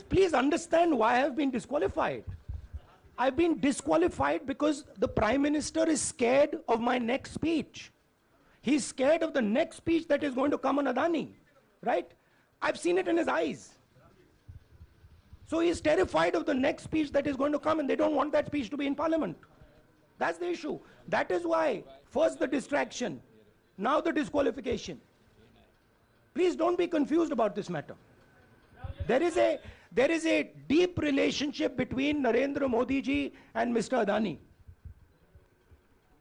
Please understand why I have been disqualified. I've been disqualified because the Prime Minister is scared of my next speech. He's scared of the next speech that is going to come on Adani, right? I've seen it in his eyes. So he's terrified of the next speech that is going to come, and they don't want that speech to be in Parliament. That's the issue. That is why, first the distraction, now the disqualification. Please don't be confused about this matter. There is a deep relationship between Narendra Modi ji and Mr. Adani.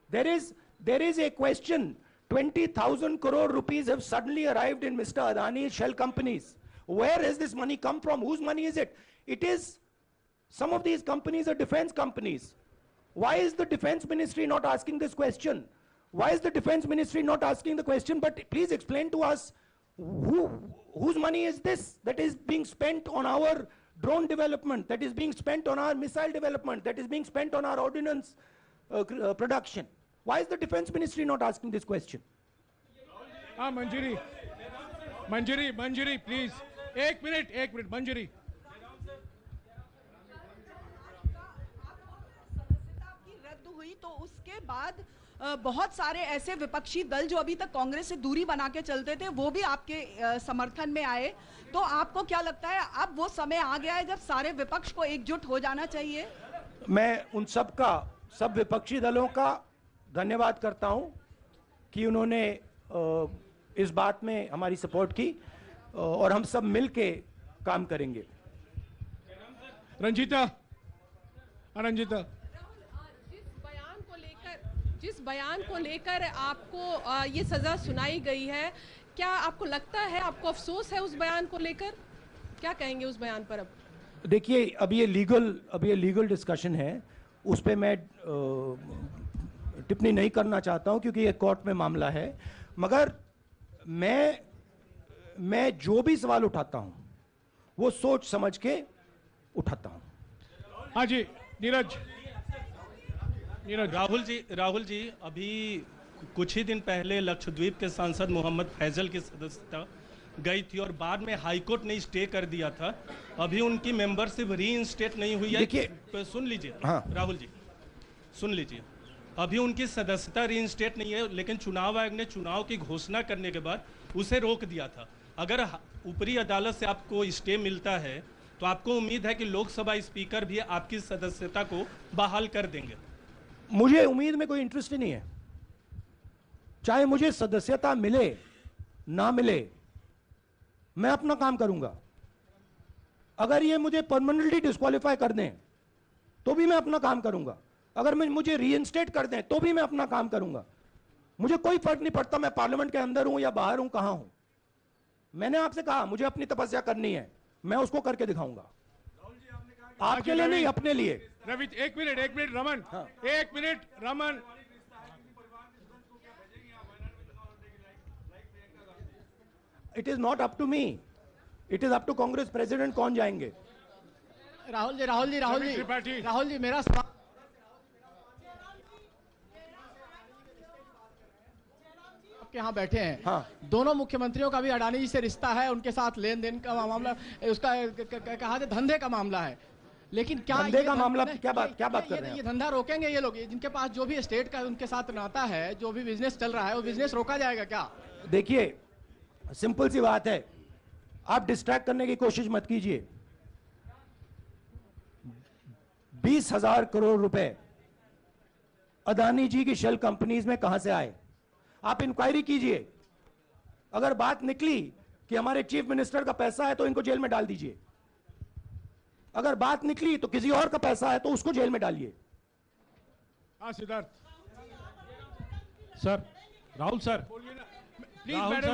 There is a question. 20,000 crore rupees have suddenly arrived in Mr. Adani's shell companies. Where has this money come from? Whose money is it? It is, some of these companies are defense companies. Why is the defense ministry not asking this question? Why is the defense ministry not asking the question? But please explain to us, whose money is this that is being spent on our drone development, that is being spent on our missile development, that is being spent on our ordnance production? Why is the defense ministry not asking this question? Manjari, please. एक minute, मंजरी. रद्द हुई तो उसके बाद बहुत सारे ऐसे विपक्षी दल जो अभी तक कांग्रेस से दूरी बना के चलते थे, वो भी आपके समर्थन में आए. तो आपको क्या लगता है, अब वो समय आ गया है जब सारे विपक्ष को एकजुट हो जाना चाहिए? मैं उन सब विपक्षी दलों का धन्यवाद करता हूं कि उन्होंने इस बात में हमारी सपोर्ट की, और हम सब मिलके काम करेंगे. रंजीता. जिस बयान को लेकर आपको ये सजा सुनाई गई है, क्या आपको लगता है, आपको अफसोस है उस बयान को लेकर? क्या कहेंगे उस बयान पर? अब देखिए, अब ये लीगल डिस्कशन है, उस पे मैं टिप्पणी नहीं करना चाहता हूं क्योंकि ये कोर्ट में मामला है. मगर मैं जो भी सवाल उठाता हूं वो सोच समझ के उठाता हूं. हाँ जी, नीरज. राहुल जी, अभी कुछ ही दिन पहले लक्षद्वीप के सांसद मोहम्मद फैजल की सदस्यता गई थी और बाद में हाईकोर्ट ने स्टे कर दिया था. अभी उनकी मेंबरशिप रीइंस्टेट नहीं हुई है. देखिए, सुन लीजिए. हाँ. राहुल जी सुन लीजिए, अभी उनकी सदस्यता रीइंस्टेट नहीं है, लेकिन चुनाव आयोग ने चुनाव की घोषणा करने के बाद उसे रोक दिया था. अगर ऊपरी अदालत से आपको स्टे मिलता है तो आपको उम्मीद है कि लोकसभा स्पीकर भी आपकी सदस्यता को बहाल कर देंगे? मुझे उम्मीद में कोई इंटरेस्ट ही नहीं है. चाहे मुझे सदस्यता मिले ना मिले, मैं अपना काम करूंगा. अगर ये मुझे परमानेंटली डिस्क्वालीफाई कर दें तो भी मैं अपना काम करूंगा. अगर मुझे रीइंस्टेट कर दें तो भी मैं अपना काम करूंगा. मुझे कोई फर्क नहीं पड़ता मैं पार्लियामेंट के अंदर हूं या बाहर हूं, कहां हूं. मैंने आपसे कहा मुझे अपनी तपस्या करनी है, मैं उसको करके दिखाऊंगा. आपके लिए नहीं, अपने लिए. रवि, एक मिनट रमन. हाँ. एक minute Raman. It is not up to me, it is up to Congress president कौन जाएंगे. राहुल जी मेरा सवाल आपके यहाँ बैठे हैं. हाँ. दोनों मुख्यमंत्रियों का भी अडानी जी से रिश्ता है, उनके साथ लेन देन का मामला, उसका कहा जाए धंधे का मामला है. लेकिन क्या धंधे का मामला, क्या बात कर रहे हैं? ये धंधा रोकेंगे ये लोग? जिनके पास जो भी स्टेट का उनके साथ नाता है, जो भी बिजनेस चल रहा है, वो बिजनेस रोका जाएगा क्या? देखिए, सिंपल सी बात है, आप डिस्ट्रैक्ट करने की कोशिश मत कीजिए. 20,000 करोड़ रुपए अदानी जी की शेल कंपनीज में कहां से आए? आप इंक्वायरी कीजिए. अगर बात निकली कि हमारे चीफ मिनिस्टर का पैसा है तो इनको जेल में डाल दीजिए. अगर बात निकली तो किसी और का पैसा है तो उसको जेल में डालिए. हाँ Siddharth sir. Rahul sir, please madam.